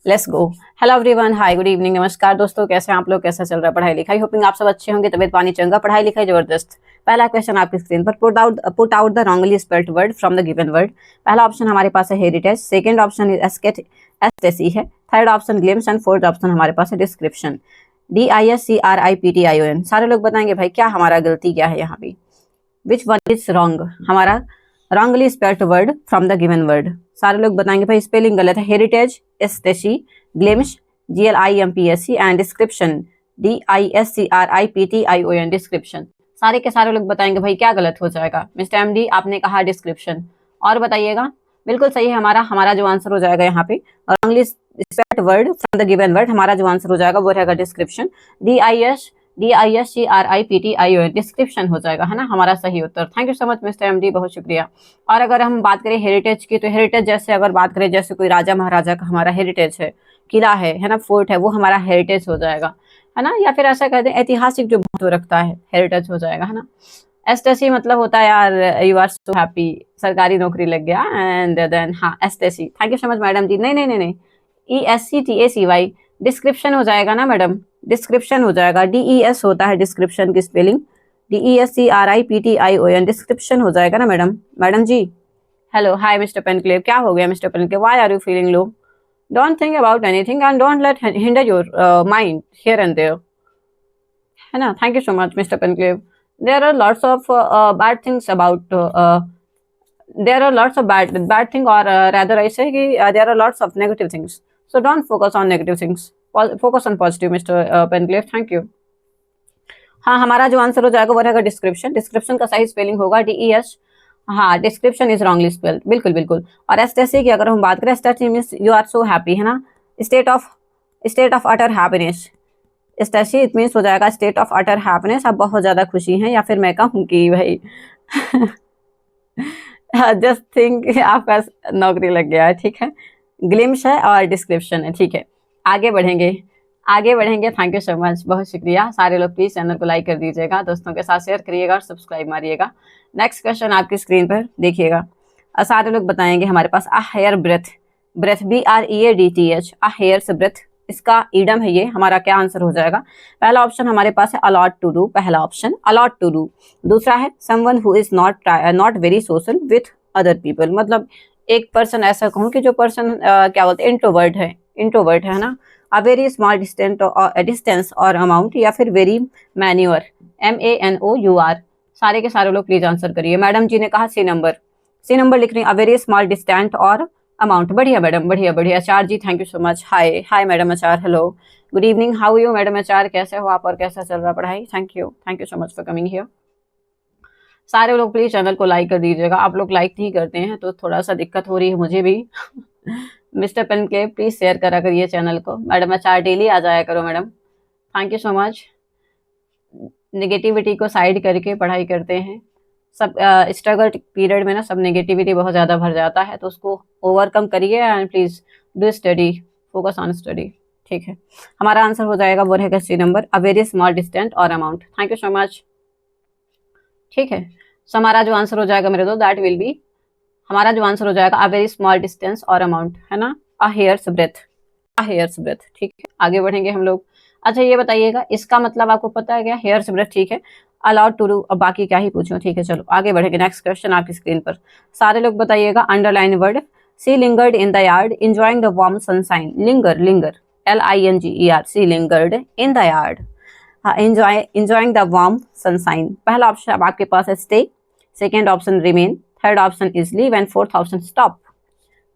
Let's go. Hello everyone, hi, good evening, नमस्कार दोस्तों, कैसे हैं आप लोग, कैसा चल रहा है पढ़ाई लिखाई। होपिंग आप सब अच्छे होंगे, तबीयत पानी चंगा, पढ़ाई लिखाई जबरदस्त। पहला क्वेश्चन आपकी स्क्रीन पर, put out the wrongly spelled word from the given word. पहला ऑप्शन हमारे पास है heritage, second option is ecstasy है, third option glimpse and fourth option हमारे पास है डिस्क्रिप्शन। DISCRIPTION। सारे लोग बताएंगे भाई क्या हमारा गलती क्या है यहाँ पे, विच वन इज रॉन्ग। हमारा wrongly spelled word from the given word. सारे लोग बताएंगे भाई स्पेलिंग गलत है, heritage एस्टेसी, glimpse GLIMPSC and description DISCRIPTION description. सारे के सारे लोग बताएंगे भाई क्या गलत हो जाएगा। मिस्टर MD आपने कहा डिस्क्रिप्शन, और बताइएगा। बिल्कुल सही है, हमारा जो आंसर हो जाएगा यहाँ पे wrongly spelled word from the given word, हमारा जो आंसर हो जाएगा वो रहेगा डिस्क्रिप्शन। DISCRIPTION डिस्क्रिप्शन हो जाएगा, है ना हमारा सही उत्तर। Thank you so much mister MD, बहुत शुक्रिया। और अगर हम बात करें हेरिटेज की, तो हेरिटेज जैसे अगर बात करें जैसे कोई राजा महाराजा का हमारा हेरिटेज है, किला है ना, फोर्ट है, वो हमारा हेरिटेज हो जाएगा, है ना। या फिर ऐसा कहते हैं ऐतिहासिक जो महत्व रखता है, हेरिटेज हो जाएगा, है ना। एस्टेसी मतलब होता है यार यू आर सो हैप्पी, सरकारी नौकरी लग गया, एंड देन हाँ ecstasy. Thank you so much madam ji. नहीं, ESCTACY डिस्क्रिप्शन हो जाएगा ना मैडम, डिस्क्रिप्शन हो जाएगा। DES होता है डिस्क्रिप्शन की स्पेलिंग, DESCRIPTION डिस्क्रिप्शन हो जाएगा ना madam ji. Hello, hi mister Penclave, क्या हो गया mister Penclave, why are you feeling low? Don't think about anything and don't let hinder your mind here and there, है ना। Thank you so much mister Penclave. There are lots of bad things about there are lots of bad thing, or rather I say कि there are lots of negative things, so don't focus on negative things, focus on positive Mr. Penclave, thank you। हाँ, हमारा जो answer हो जाएगा वो रहेगा description. Description का सही स्पेलिंग होगा DES। हाँ, डिस्क्रिप्शन इज रॉन्गली स्पेल्ड, बिल्कुल बिल्कुल। और एस्टेसी की अगर हम बात करें, ecstasy means you are so happy, है ना, state of utter happiness. Ecstasy it means हो जाएगा स्टेट ऑफ अटर हैप्पीनेस, आप बहुत ज्यादा खुशी हैं, या फिर मैं कहूँ कि भाई जस्ट थिंक आपका नौकरी लग गया है, ठीक है। ग्लिम्स है और डिस्क्रिप्शन है, ठीक है। आगे बढ़ेंगे। थैंक यू सो मच, बहुत शुक्रिया। सारे लोग प्लीज चैनल को लाइक कर दीजिएगा, दोस्तों के साथ शेयर करिएगा और सब्सक्राइब मारिएगा। नेक्स्ट क्वेश्चन आपकी स्क्रीन पर देखिएगा। सारे लोग बताएंगे हमारे पास a hair breath, BREADTH, a hair's breath, इसका ईडम है ये, हमारा क्या आंसर हो जाएगा। पहला ऑप्शन हमारे पास है अलॉट टू डू, पहला ऑप्शन अलॉट टू डू। दूसरा है someone who is not very social with other people, मतलब एक पर्सन, ऐसा कहूँ कि जो पर्सन क्या बोलते हैं इंट्रोवर्ट है ना। A very small distance or amount, या फिर वेरी मैन्योर, MANOUR। सारे के सारे लोग प्लीज आंसर करिए। मैडम जी ने कहा सी नंबर लिख रही, a very small distant or amount. बढ़िया मैडम, बढ़िया। Achar ji thank you so much, hi madam Achar, hello, good evening, how you madam Achar, कैसे हो आप और कैसा चल रहा पढ़ाई। Thank you so much for coming here. सारे लोग प्लीज चैनल को लाइक कर दीजिएगा, आप लोग लाइक नहीं करते हैं तो थोड़ा सा दिक्कत हो रही है मुझे भी। मिस्टर पेन के प्लीज शेयर करा करिए चैनल को। मैडम आचार डेली आ जाया करो madam, thank you so much. Negativity को साइड करके पढ़ाई करते हैं। सब स्ट्रगल पीरियड में ना सब नेगेटिविटी बहुत ज़्यादा भर जाता है, तो उसको ओवरकम करिए and please do study, focus on study, ठीक है। हमारा आंसर हो जाएगा वो रहेगा C number, a very small distant or amount. Thank you so much, ठीक है। सो हमारा जो आंसर हो जाएगा मेरे दोस्त, दैट विल बी, हमारा जो आंसर हो जाएगा अ very small distance or amount, है ना, अ हेयर्स ब्रेथ, ठीक है। आगे बढ़ेंगे हम लोग। अच्छा ये बताइएगा इसका मतलब आपको पता है क्या, हेयर्स ब्रेथ, ठीक है, अलाउड टू डू, अब बाकी क्या ही पूछूं, ठीक है। चलो आगे बढ़ेंगे। नेक्स्ट क्वेश्चन आपकी स्क्रीन पर, सारे लोग बताइएगा। Underline word, she lingered in the yard enjoying the warm sunshine. Linger LINGER, she lingered in the yard enjoying the warm sunshine. पहला ऑप्शन अब आपके पास है stay, second option remain, third option is leave and fourth option stop.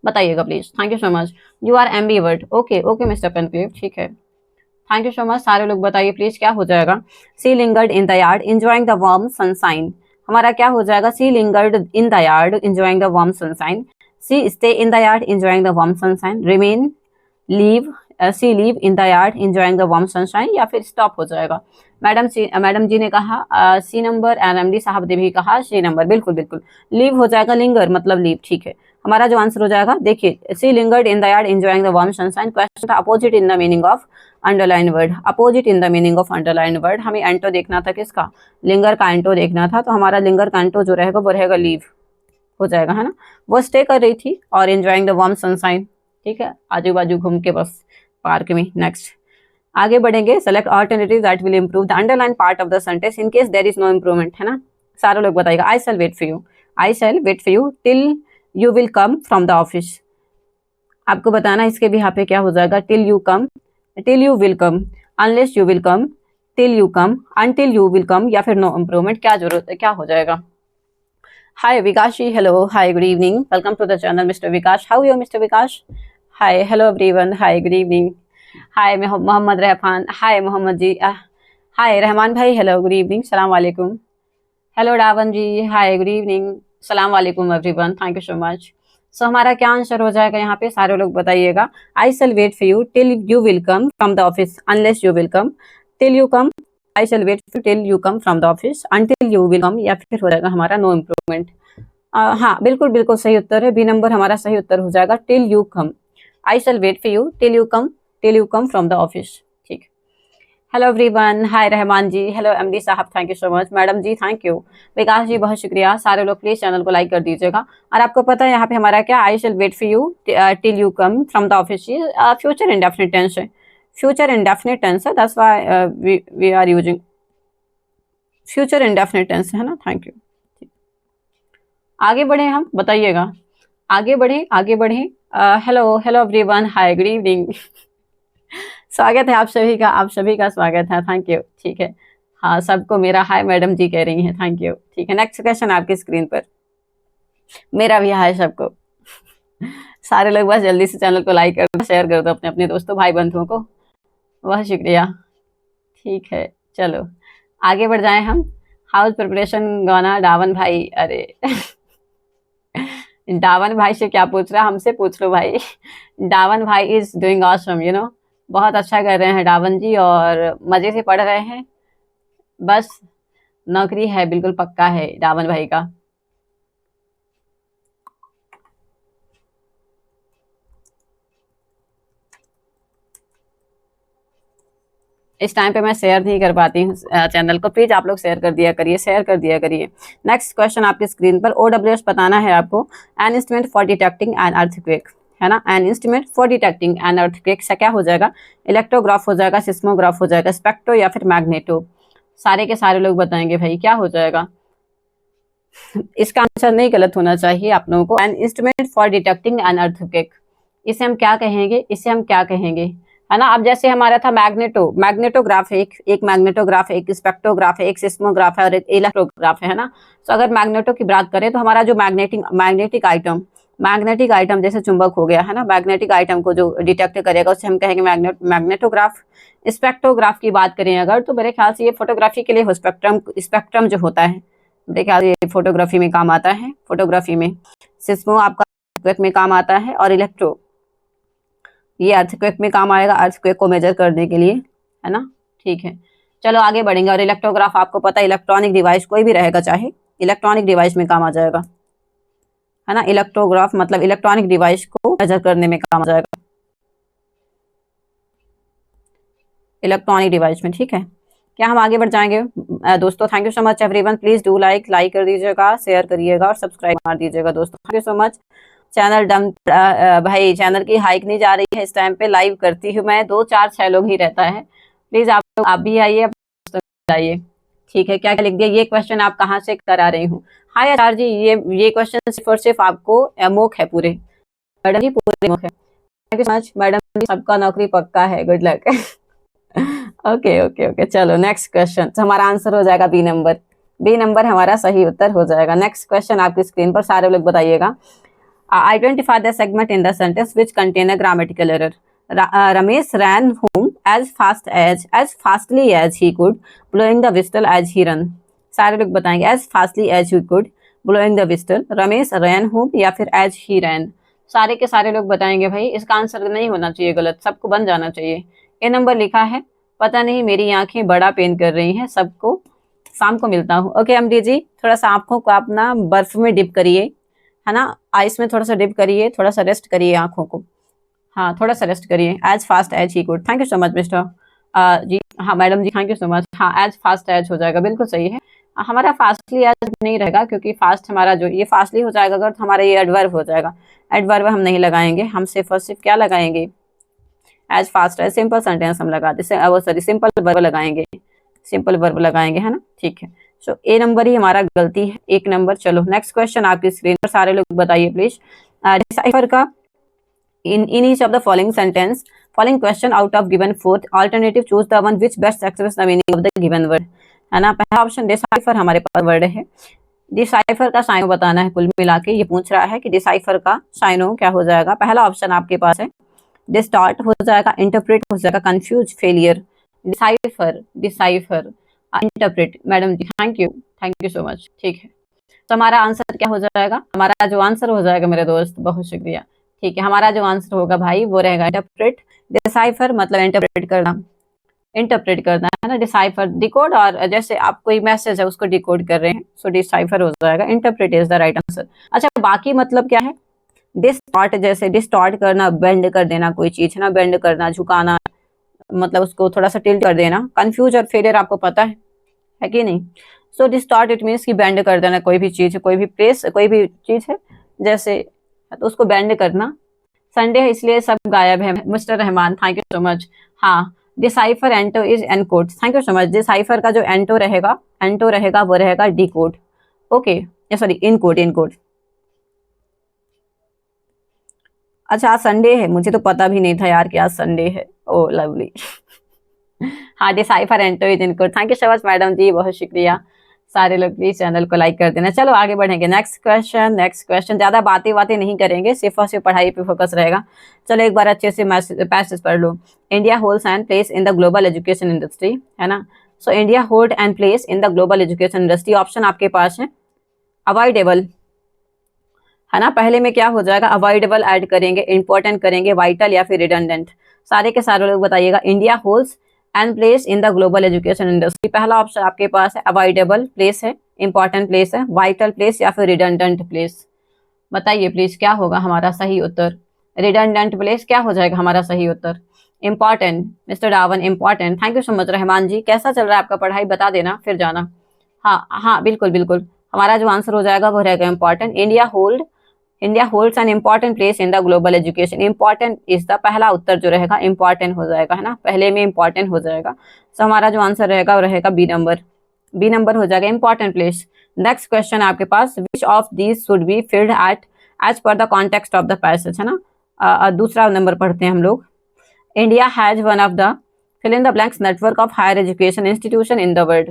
बताइएगा please. Thank you so much, you are ambivert, okay mister Penclave, ठीक है। Thank you so much. सारे लोग बताइए प्लीज क्या हो जाएगा। She lingered in the yard enjoying the warm sunshine, हमारा क्या हो जाएगा, she lingered in the yard enjoying the warm sunshine, she stay in the yard enjoying the warm sunshine, remain, leave, she leave in the yard enjoying the warm sunshine, या फिर stop हो जाएगा। Madam ji ने कहा C number and MD साहब ने भी कहा सी नंबर, बिल्कुल। लीव हो जाएगा, लिंगर मतलब लीव, ठीक है। हमारा जो आंसर हो जाएगा देखिए, she lingered in the yard enjoying the warm sunshine, question था opposite in the meaning of underline word, opposite in the meaning of underline word. हमें एंटो देखना था, किसका, लिंगर का एंटो देखना था, तो हमारा लिंगर का एंटो जो रहेगा वो रहेगा लीव हो जाएगा, है ना। वो स्टे कर रही थी और एंजॉयिंग द वार्म सनशाइन, ठीक है, आजू बाजू घूम के बस पार्क में। नेक्स्ट आगे बढ़ेंगे। Select alternative that will improve the underline part of the sentence in case there is no improvement, है ना। सारे लोग बताएगा I shall wait for you, I shall wait for you till you will come from the office. आपको बताना इसके भी यहाँ पे क्या हो जाएगा, till you come, till you will come, unless you will come, till you come, until you will come, या फिर नो इम्प्रूवमेंट, क्या जरूरत है, क्या हो जाएगा। Hi Vikas ji, hello, hi good evening, welcome to the channel mister Vikas. How you mister Vikas? Hi, hello everyone, hi good evening. Hi Mohammed Rahman, hi Mohammed ji, hi Rahman भाई, hello good evening, सलाम वालेकुम। Hello Dawn ji, hi good evening, सलाम वालेकुम everyone, thank you so much. So हमारा क्या answer हो जाएगा यहाँ पे, सारे लोग बताइएगा। I shall wait for you till you will come from the office unless you will come, till you come, I shall wait for till you come from the office until you will come, या फिर हो जाएगा हमारा no improvement. हाँ बिल्कुल बिल्कुल सही उत्तर है, बी नंबर हमारा सही उत्तर हो जाएगा, till you come. I shall wait for you till you come from the office. ठीक, hello everyone, hi Rahman ji, hello MD साहब, thank you so much, madam ji thank you, Vikas ji बहुत शुक्रिया। सारे लोग प्लीज चैनल को लाइक कर दीजिएगा। और आपको पता है यहाँ पे हमारा क्या, I shall wait for you till you come from the office, future indefinite tense है, फ्यूचर इंडेफिनिट टेंस है, that's why we are using future indefinite tense, है ना। Thank you. आगे बढ़े हम, बताइएगा, आगे बढ़े आगे बढ़े। Hello hello everyone, hi good evening, स्वागत है आप सभी का स्वागत है, थैंक यू। ठीक है, हाँ सबको मेरा हाय मैडम जी कह रही हैं, थैंक यू। ठीक है, नेक्स्ट क्वेश्चन आपकी स्क्रीन पर, मेरा भी हाय सबको। सारे लोग बस जल्दी से चैनल को लाइक कर दो, शेयर कर दो अपने अपने दोस्तों भाई बंधुओं को, बहुत शुक्रिया। ठीक है, चलो आगे बढ़ जाएं हम। हाउस प्रिपरेशन गाना डावन भाई, अरे डावन भाई से क्या पूछ रहा है, हमसे पूछ लो भाई। डावन भाई is doing awesome, you know, बहुत अच्छा कर रहे हैं डावन जी, और मजे से पढ़ रहे हैं, बस नौकरी है बिल्कुल पक्का है डावन भाई का। इस टाइम पे मैं शेयर नहीं कर पाती हूँ चैनल को, प्लीज आप लोग शेयर कर दिया करिए, शेयर कर दिया करिए। नेक्स्ट क्वेश्चन आपकी स्क्रीन पर, OWS बताना है आपको, an instrument for detecting an earthquake, है ना, an instrument for detecting an earthquake से क्या हो जाएगा, इलेक्ट्रोग्राफ हो जाएगा, सिस्मोग्राफ हो जाएगा, स्पेक्ट्रो या फिर मैग्नेटो। सारे के सारे लोग बताएंगे भाई क्या हो जाएगा। इसका आंसर नहीं गलत होना चाहिए आप लोगों को, an instrument for detecting an earthquake, इसे हम क्या कहेंगे, इसे हम क्या कहेंगे, है ना। अब जैसे हमारा था मैग्नेटोग्राफ है, एक मैग्नेटोग्राफ है, एक स्पेक्ट्रोग्राफ है, एक सिस्मोग्राफ है और एक इलेक्ट्रोग्राफ है ना। तो अगर मैग्नेटो की बात करें तो हमारा जो मैग्नेटिक आइटम जैसे चुंबक हो गया, है ना, मैग्नेटिक आइटम को जो डिटेक्ट करेगा उसे हम कहेंगे मैग्नेटोग्राफ। स्पेक्ट्रोग्राफ की बात करें अगर, तो मेरे ख्याल से ये फोटोग्राफी के लिए हो, स्पेक्ट्रम जो होता है, मेरे ख्याल ये फोटोग्राफी में काम आता है, फोटोग्राफी में। सिस्मो आपका में काम आता है, और इलेक्ट्रो ये अर्थक्वेक में काम आएगा, अर्थक्वेक को मेजर करने के लिए, है ना। ठीक है, चलो आगे बढ़ेंगे। और इलेक्ट्रोग्राफ आपको पता है इलेक्ट्रॉनिक डिवाइस कोई भी रहेगा, चाहे इलेक्ट्रॉनिक डिवाइस में काम आ जाएगा, है ना। इलेक्ट्रोग्राफ मतलब इलेक्ट्रॉनिक डिवाइस को मेजर करने में काम आ जाएगा, इलेक्ट्रॉनिक डिवाइस में। ठीक है, क्या हम आगे बढ़ जाएंगे दोस्तों। Thank you so much everyone, please do like कर दीजिएगा, शेयर करिएगा और सब्सक्राइब मार दीजिएगा दोस्तों, thank you so much. Channel डम भाई, चैनल की हाइक नहीं जा रही है इस टाइम पे, लाइव करती हूँ मैं, 2 4 6 लोग ही रहता है, प्लीज आप भी आइए, आइए। ठीक है, क्या क्या लिख दिया, ये क्वेश्चन आप कहाँ से करा रही हूँ। हाय आचार्य जी, ये क्वेश्चन सिर्फ और सिर्फ आपको मोक है पूरे, मैडम जी पूरे मोक है। Thank you so much madam ji, सबका नौकरी पक्का है, good luck. Okay okay okay, चलो नेक्स्ट क्वेश्चन, हमारा आंसर हो जाएगा बी नंबर, बी नंबर हमारा सही उत्तर हो जाएगा। नेक्स्ट क्वेश्चन आपकी स्क्रीन पर, सारे लोग बताइएगा। Identify the segment in the sentence which contain a grammatical error. Ramesh ran home as fastly as he could, blowing the whistle as he ran. सारे लोग बताएंगे as fastly as he could, blowing the whistle, Ramesh ran home या फिर as he ran। सारे के सारे लोग बताएंगे भाई, इसका आंसर नहीं होना चाहिए गलत, सबको बन जाना चाहिए। ए नंबर लिखा है, पता नहीं मेरी आंखें बड़ा पेन कर रही हैं, सबको शाम को मिलता हूँ। ओके एमडी जी, थोड़ा सा आंखों को आप ना बर्फ में डिप करिए, है ना, आइस में थोड़ा सा डिप करिए, थोड़ा सा रेस्ट करिए आंखों को, हाँ थोड़ा सा रेस्ट करिए। एज फास्ट एज ही good, thank you so much mister ji, हाँ madam ji thank you so much. हाँ एज फास्ट एज हो जाएगा, बिल्कुल सही है, हमारा फास्टली आज नहीं रहेगा, क्योंकि फास्ट हमारा जो ये फास्टली हो जाएगा अगर, तो हमारा ये एडवर्ब हो जाएगा। एडवर्ब हम नहीं लगाएंगे, हम सिर्फ और सिर्फ क्या लगाएंगे, as fast as simple sentence हम लगाते हैं, वो सॉरी सिंपल वर्ब लगाएंगे, सिंपल वर्ब लगाएंगे, है ना। ठीक है, सो ए नंबर ही हमारा गलती है, 1 नंबर। चलो नेक्स्ट क्वेश्चन आपकी स्क्रीन पर, सारे लोग बताइए प्लीज। डिसाइफर का in each of the following sentence, following question out of given fourth alternative, choose the one which best expresses the meaning of the given word, है ना। पहला ऑप्शन डिसाइफर हमारे पास वर्ड है, डिसाइफर का cyano बताना है। कुल मिला के ये पूछ रहा है कि डिसाइफर का साइनो क्या हो जाएगा। पहला ऑप्शन आपके पास है डिस्टॉर्ट हो जाएगा, इंटरप्रेट हो जाएगा, confuse, failure. Decipher, decipher, interpret. Madam ji thank you so much. ठीक है, तो हमारा आंसर क्या हो जाएगा, हमारा जो आंसर हो जाएगा मेरे दोस्त, बहुत शुक्रिया। ठीक है, हमारा जो आंसर होगा भाई वो रहेगा इंटरप्रेट। डिसाइफर मतलब इंटरप्रेट करना, इंटरप्रेट करना, है ना। डिसाइफर डिकोड, और जैसे आप कोई मैसेज है उसको डिकोड कर रहे हैं, सो डिसाइफर हो जाएगा। Interpret is the right answer. अच्छा, बाकी मतलब क्या है, डिस्टॉर्ट, जैसे डिस्टॉर्ट करना, बेंड कर देना कोई चीज, है ना, बेंड करना, झुकाना, मतलब उसको थोड़ा सा टिल्ट कर देना। कंफ्यूज और फेलियर आपको पता है कि नहीं। सो डिस्टॉर्ट इट मीन्स कि बेंड कर देना कोई भी चीज, कोई भी प्लेस, कोई भी चीज है जैसे, तो उसको बेंड करना। संडे है इसलिए सब गायब है, mister Rahman thank you so much. हाँ, decipher anto is encode, thank you so much. Decipher का जो एंटो रहेगा वो रहेगा decode. Okay, sorry encode, encode. अच्छा, आज संडे है, मुझे तो पता भी नहीं था यार कि आज संडे है। Oh lovely. हाँ, decipher anto is encode, thank you so much madam ji, बहुत शुक्रिया। सारे लोग प्लीज चैनल को लाइक कर देना। चलो आगे बढ़ेंगे, नेक्स्ट क्वेश्चन, नेक्स्ट क्वेश्चन। ज्यादा बातें नहीं करेंगे, सिर्फ और सिर्फ पढ़ाई पे फोकस रहेगा। चलो एक बार अच्छे से पैसेज पढ़ लो। India holds and place in the global education industry, है ना। So India hold and place in the global education industry, option आपके पास है अवॉइडेबल, है ना। पहले में क्या हो जाएगा, अवॉइडेबल ऐड करेंगे, इंपॉर्टेंट करेंगे, वाइटल या फिर रिडंडेंट। सारे के सारे लोग बताइएगा। India holds and place in the global education industry, पहला ऑप्शन आपके पास है अवॉइडेबल प्लेस है, इंपॉर्टेंट प्लेस है, वाइटल प्लेस या फिर रिडंडेंट प्लेस। बताइए प्लीज क्या होगा हमारा सही उत्तर। रिडंडेंट प्लेस क्या हो जाएगा हमारा सही उत्तर। इंपॉर्टेंट, मिस्टर डावन important, thank you so much. Rahman ji कैसा चल रहा है आपका पढ़ाई, बता देना फिर जाना। हाँ हाँ बिल्कुल बिल्कुल, हमारा जो आंसर हो जाएगा वो रहेगा important. India holds an important place in the global education, important is the पहला उत्तर जो रहेगा, इंपॉर्टेंट हो जाएगा, है ना, पहले में इंपॉर्टेंट हो जाएगा। तो हमारा जो आंसर रहेगा वो रहेगा बी नंबर, बी नंबर हो जाएगा, इंपॉर्टेंट प्लेस। नेक्स्ट क्वेश्चन आपके पास, which of these should be filled at as per the context of the passage, है ना। दूसरा नंबर पढ़ते हैं हम लोग। India has one of the fill in the blanks network of higher education institution in the world,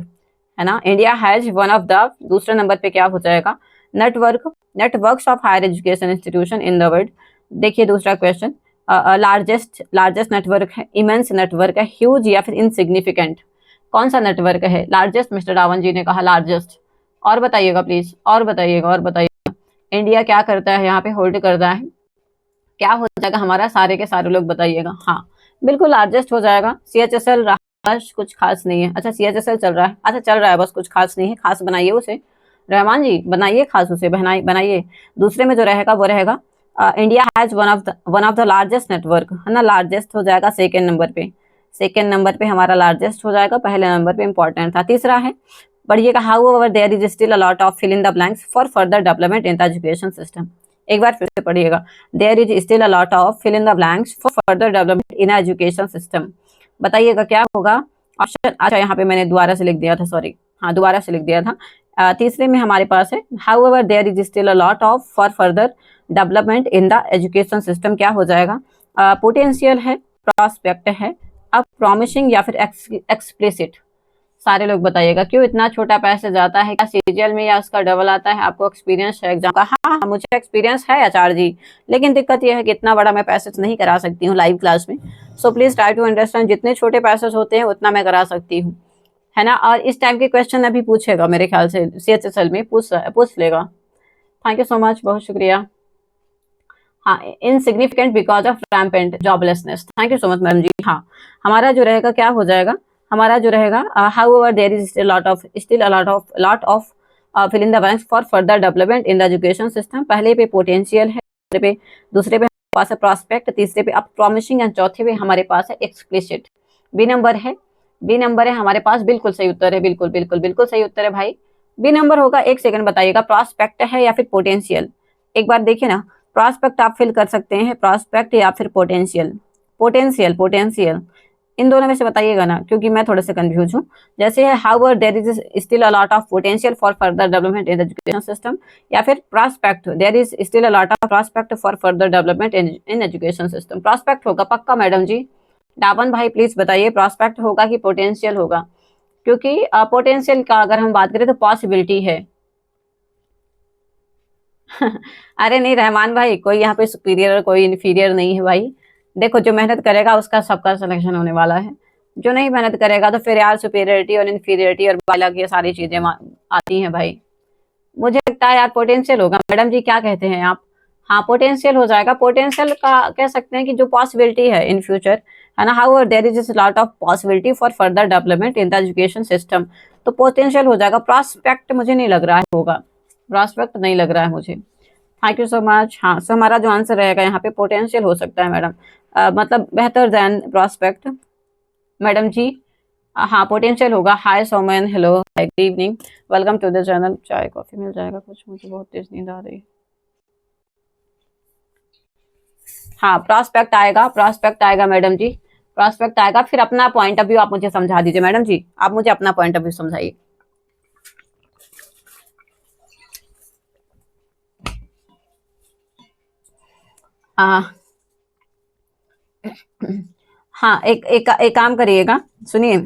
है ना। India has one of the, दूसरे नंबर पे क्या हो जाएगा, networks of higher education institution in the world. देखिए दूसरा question, largest network है, इमेंस नेटवर्क है, ह्यूज या फिर इनसिग्निफिकेंट, कौन सा नेटवर्क है। लार्जेस्ट, मिस्टर रावण जी ने कहा लार्जेस्ट। और बताइएगा प्लीज, और बताइएगा। इंडिया क्या करता है यहाँ पे, होल्ड करता है, क्या हो जाएगा हमारा, सारे के सारे लोग बताइएगा। हाँ बिल्कुल लार्जेस्ट हो जाएगा। CHSL रहा, कुछ खास नहीं है। अच्छा CHSL चल रहा है, अच्छा चल रहा है, बस कुछ खास नहीं है, खास बनाइए उसे रहमान जी, बनाइए खास उसे, बनाइए। दूसरे में जो रहेगा वो रहेगा India has one of the largest network, है ना, लार्जेस्ट हो जाएगा सेकेंड नंबर पे, सेकेंड नंबर पे हमारा लार्जेस्ट हो जाएगा, पहले नंबर पे इंपॉर्टेंट था। तीसरा है, पढ़िएगा, however there is still a lot of fill in the blanks for further development in the education system. एक बार फिर से पढ़िएगा, there is still a lot of fill in the blanks for further development in education system. बताइएगा क्या होगा option. अच्छा यहाँ पे मैंने दोबारा से लिख दिया था, सॉरी, हाँ दोबारा से लिख दिया था। तीसरे में हमारे पास है, however there is still a lot of for further development in the education system, क्या हो जाएगा, पोटेंशियल है, प्रॉस्पेक्ट है, अब प्रॉमिसिंग या फिर एक्सप्लिसिट। सारे लोग बताइएगा, क्यों इतना छोटा पैसेज आता है, क्या सीजीएल में या उसका डबल आता है, आपको एक्सपीरियंस है एग्जाम का। हाँ मुझे एक्सपीरियंस है आचार्य जी, लेकिन दिक्कत यह है कि इतना बड़ा मैं पैसेज नहीं करा सकती हूँ लाइव क्लास में। So please try to understand, जितने छोटे पैसेज होते हैं उतना मैं करा सकती हूँ, है ना। और इस टाइप के क्वेश्चन अभी पूछेगा मेरे ख्याल से, CHSL में पूछ लेगा। थैंक यू सो मच, बहुत शुक्रिया। हाँ, insignificant because of rampant joblessness, thank you so much ma'am ji. हाँ हमारा जो रहेगा क्या हो जाएगा, हमारा जो रहेगा, however there is still a lot of fill in the blanks for further development in the education system. पहले पे पोटेंशियल है, दूसरे पे पास है प्रॉस्पेक्ट, तीसरे पे अब प्रॉमिसिंग एंड चौथे पे हमारे पास है एक्सप्लिसिट। बी नंबर है हमारे पास, बिल्कुल सही उत्तर है, बिल्कुल सही उत्तर है भाई। बी नंबर होगा, एक सेकंड बताइएगा, प्रॉस्पेक्ट है या फिर पोटेंशियल? एक बार देखिए ना, प्रॉस्पेक्ट आप फिल कर सकते हैं, प्रॉस्पेक्ट या फिर पोटेंशियल। पोटेंशियल, पोटेंशियल, इन दोनों में से बताइएगा ना, क्योंकि मैं थोड़े से कंफ्यूज हूँ। जैसे है however there is still a lot of potential for further development in education system, या फिर prospect there is still a lot of prospect for further development in education system. Prospect होगा पक्का मैडम जी। डावन भाई please बताइए, prospect होगा कि potential होगा? क्योंकि पोटेंशियल का अगर हम बात करें तो पॉसिबिलिटी है। अरे नहीं रहमान भाई, कोई यहाँ पे सुपीरियर और कोई इन्फीरियर नहीं है भाई। देखो जो मेहनत करेगा उसका सबका सिलेक्शन होने वाला है, जो नहीं मेहनत करेगा तो फिर यार सुपीरियरिटी और इन्फीरियरिटी और बालक ये सारी चीजें आती हैं भाई। मुझे लगता है यार पोटेंशियल होगा। मैडम जी क्या कहते हैं आप? हाँ पोटेंशियल हो जाएगा। पोटेंशियल का कह सकते हैं कि जो पॉसिबिलिटी है इन फ्यूचर, है ना, how there is lot of possibility for further development in the education system, तो पोटेंशियल हो जाएगा। प्रॉस्पेक्ट मुझे नहीं लग रहा है होगा, प्रॉस्पेक्ट नहीं लग रहा है मुझे। Thank you so much. हाँ सो हमारा जो आंसर रहेगा यहाँ पे पोटेंशियल हो सकता है मैडम, मतलब बेहतर देन प्रॉस्पेक्ट। मैडम जी हाँ पोटेंशियल होगा। Hi Soman, hello, good evening, welcome to the channel. चाय कॉफी मिल जाएगा कुछ? मुझे बहुत तेज नींद आ रही है। हाँ प्रॉस्पेक्ट आएगा, प्रॉस्पेक्ट आएगा मैडम जी, प्रॉस्पेक्ट आएगा। फिर अपना पॉइंट ऑफ व्यू आप मुझे समझा दीजिए मैडम जी, आप मुझे अपना पॉइंट ऑफ व्यू समझाइए। हाँ एक काम करिएगा, सुनिए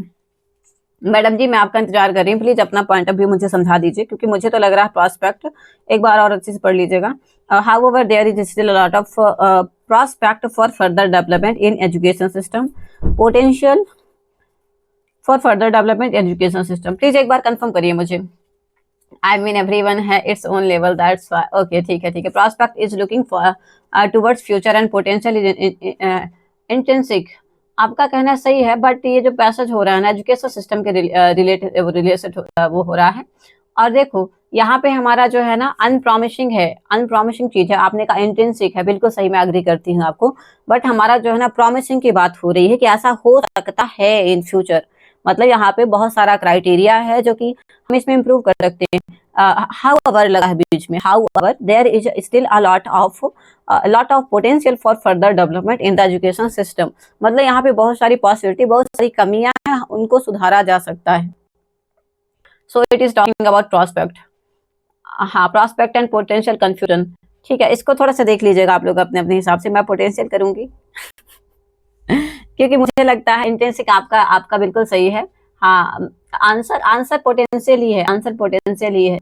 मैडम जी, मैं आपका इंतजार कर रही हूँ, प्लीज अपना पॉइंट ऑफ व्यू मुझे समझा दीजिए, क्योंकि मुझे तो लग रहा है प्रॉस्पेक्ट। एक बार और अच्छे से पढ़ लीजिएगा। However there is still a lot of prospect for further development in education system, potential for further development education system. Please एक बार कंफर्म करिए मुझे। आई मीन एवरीवन है its own level, that's okay, ठीक है ठीक है। Prospect is looking for towards future and potential is intrinsic. आपका कहना सही है, बट ये जो पैसेज हो रहा है ना एजुकेशन सिस्टम के रिलेटेड वो हो रहा है। और देखो यहाँ पे हमारा जो है ना अनप्रॉमिसिंग है, अनप्रॉमिसिंग चीज है। आपने कहा इंटेंसिक है, बिल्कुल सही, मैं एग्री करती हूँ आपको। बट हमारा जो है ना प्रॉमिसिंग की बात हो रही है कि ऐसा हो सकता है इन फ्यूचर। मतलब यहाँ पे बहुत सारा क्राइटेरिया है जो कि हम इसमें इम्प्रूव कर सकते हैं। हाउएवर लगा है बीच में, however there is still a lot of potential for further development in the education system. मतलब यहाँ पे बहुत सारी पॉसिबिलिटी, बहुत सारी कमियां हैं, उनको सुधारा जा सकता है। So it is talking about prospect. हाँ प्रॉस्पेक्ट एंड पोटेंशियल कंफ्यूजन, ठीक है, इसको थोड़ा सा देख लीजिएगा आप लोग अपने अपने हिसाब से। मैं पोटेंशियल करूंगी क्योंकि मुझे लगता है इंटेंसिक आपका आपका बिल्कुल सही है। हाँ आंसर आंसर पोटेंशियल ही है, आंसर पोटेंशियल ही है।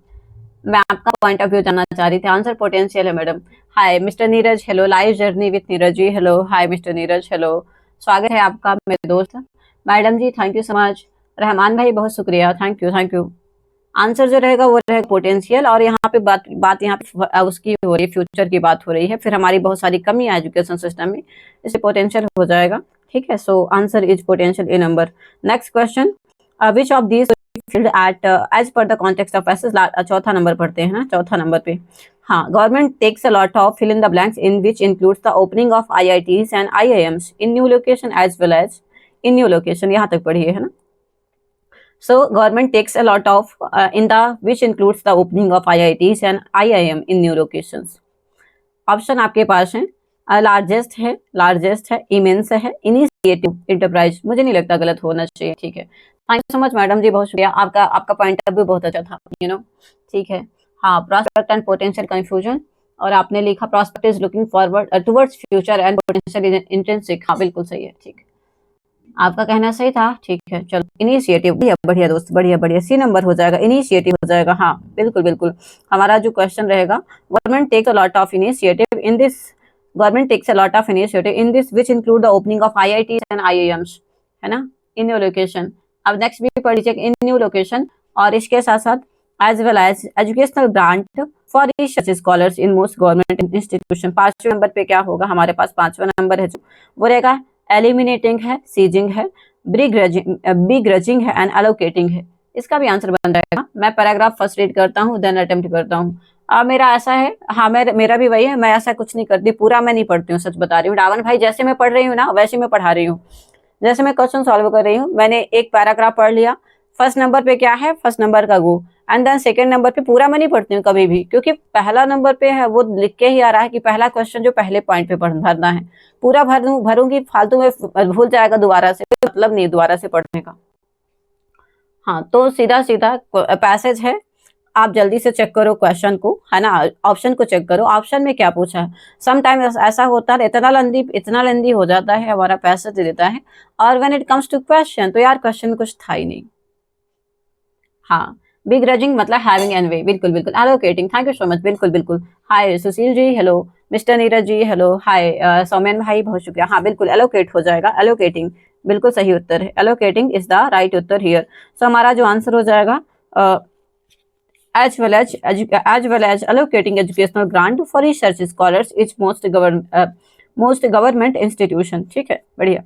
मैं आपका पॉइंट ऑफ व्यू जानना चाह रही थी, आंसर पोटेंशियल है madam. Hi mister Neeraj, hello, live journey with Neeraj ji, hello, hi mister Neeraj, hello, स्वागत है आपका मेरे दोस्त। Madam ji thank you so much. Rahman भाई बहुत शुक्रिया, thank you thank you. Answer जो रहेगा वो रहेगा पोटेंशियल। और यहाँ पे बात यहाँ पे उसकी हो रही है, फ्यूचर की बात हो रही है। फिर हमारी बहुत सारी कमी है एजुकेशन सिस्टम में, इससे पोटेंशियल हो जाएगा, ठीक है। So answer is potential A number. Next question, which of these field at as per the context of access. चौथा नंबर पढ़ते हैं ना, चौथा नंबर पे। हाँ government takes a lot of fill in the blanks in which includes the opening of IITs and IIMs in new location as well as in new location. यहाँ तक पढ़िए, है ना। So government takes a lot of in the which includes the opening of IITs and IIM in new locations. Option आपके पास है, largest है, largest है, इमेंस है, इनिशिएटिव, इंटरप्राइज। मुझे नहीं लगता गलत होना चाहिए, ठीक है। Thank you so much madam ji, बहुत शुक्रिया आपका, आपका पॉइंट ऑफ व्यू बहुत अच्छा था, यू नो, ठीक है। हाँ प्रॉस्पेक्ट एंड पोटेंशियल कंफ्यूजन, और आपने लिखा prospect is looking forward towards future and potential intrinsic. हाँ बिल्कुल सही है, ठीक है, आपका कहना सही था, ठीक है। चलो इनिशिएटिव, बढ़िया बढ़िया दोस्त, बढ़िया बढ़िया, सी नंबर हो जाएगा, इनिशिएटिव हो जाएगा। हाँ बिल्कुल बिल्कुल, हमारा जो क्वेश्चन रहेगा, government takes a lot of initiative in this, government takes a lot of initiative in this which include the opening of IITs and IIMs, है ना, इन न्यू लोकेशन। अब नेक्स्ट भी पढ़ लीजिए, इन न्यू लोकेशन, और इसके साथ साथ as well as educational grant for research scholars in most government institution. पांचवें नंबर पे क्या होगा हमारे पास, पांचवा नंबर है जो वो रहेगा एलिमिनेटिंग है, सीजिंग है, बिग्रजिंग है एंड एलोकेटिंग है। इसका भी आंसर बन जाएगा। मैं पैराग्राफ फर्स्ट रीड करता हूँ, देन अटेम्प्ट करता हूँ। मेरा ऐसा है, हाँ मेरा भी वही है, मैं ऐसा कुछ नहीं करती, पूरा मैं नहीं पढ़ती हूँ, सच बता रही हूँ। डावन भाई जैसे मैं पढ़ रही हूँ ना वैसे मैं पढ़ा रही हूँ, जैसे मैं क्वेश्चन सॉल्व कर रही हूँ। मैंने एक पैराग्राफ पढ़ लिया, फर्स्ट नंबर पे क्या है, फर्स्ट नंबर का गो, एंड देन सेकंड नंबर पे पूरा मैं नहीं पढ़ती हूँ कभी भी, क्योंकि पहला नंबर पे है वो लिख के ही आ रहा है कि पहला क्वेश्चन जो पहले पॉइंट पे भरना है, पूरा भरूंगी फालतू में भूल जाएगा दोबारा से, मतलब नहीं दोबारा से पढ़ने का। हाँ, तो सीधा सीधा पैसेज है, आप जल्दी से चेक करो क्वेश्चन को, है ना, ऑप्शन को चेक करो, ऑप्शन में क्या पूछा है। समटाइम्स ऐसा होता है इतना लेंदी हो जाता है, हमारा पैसेज दे देता है, और when it comes to question तो यार क्वेश्चन में कुछ था ही नहीं। हाँ, बिग्रजिंग मतलब हैविंग एनवे, बिल्कुल बिल्कुल। Allocating, thank you so much, बिल्कुल बिल्कुल। हाय Sushil ji, hello. Mister Neeraj ji, hello, हाय। सौमेन भाई, बहुत शुक्रिया। हाँ बिल्कुल, एलोकेट हो जाएगा, एलोकेटिंग बिल्कुल सही उत्तर है, एलोकेटिंग इज द राइट उत्तर हियर। सो हमारा जो आंसर हो जाएगा as well as allocating educational grant for research scholars is most government institution। ठीक है, बढ़िया।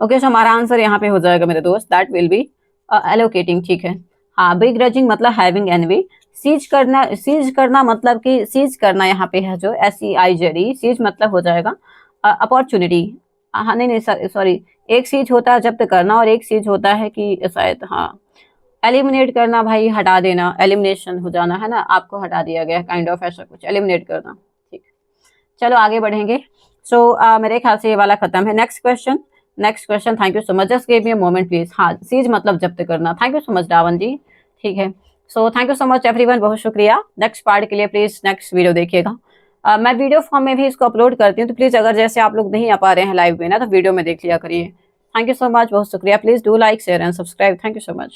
ओके, सो हमारा आंसर यहाँ पे हो जाएगा मेरे दोस्त, दैट विल बी एलोकेटिंग। ठीक है। हाँ, बिग्रजिंग मतलब हैविंग एनवी। सीज करना मतलब कि सीज करना यहाँ पे है जो SEIZ, सीज मतलब हो जाएगा अपॉर्चुनिटी। हाँ नहीं नहीं सॉरी, एक सीज होता है जब्त करना और एक सीज होता है कि शायद, हाँ, एलिमिनेट करना भाई, हटा देना, एलिमिनेशन हो जाना, है ना, आपको हटा दिया गया, काइंड ऑफ ऐसा कुछ, एलिमिनेट करना। ठीक, चलो आगे बढ़ेंगे। सो मेरे ख्याल से ये वाला खत्म है। Next question, thank you so much, just give me a moment please. हाँ, सीज मतलब जब्त करना, thank you so much Ravan ji. ठीक है, so thank you so much everyone, बहुत शुक्रिया। नेक्स्ट पार्ट के लिए प्लीज नेक्स्ट वीडियो देखिएगा। मैं वीडियो फॉर्म में भी इसको अपलोड करती हूँ, तो प्लीज अगर जैसे आप लोग नहीं आ पा रहे हैं लाइव में ना, तो वीडियो में देख लिया करिए। थैंक यू सो मच, बहुत शुक्रिया। Please do like share and subscribe, thank you so much.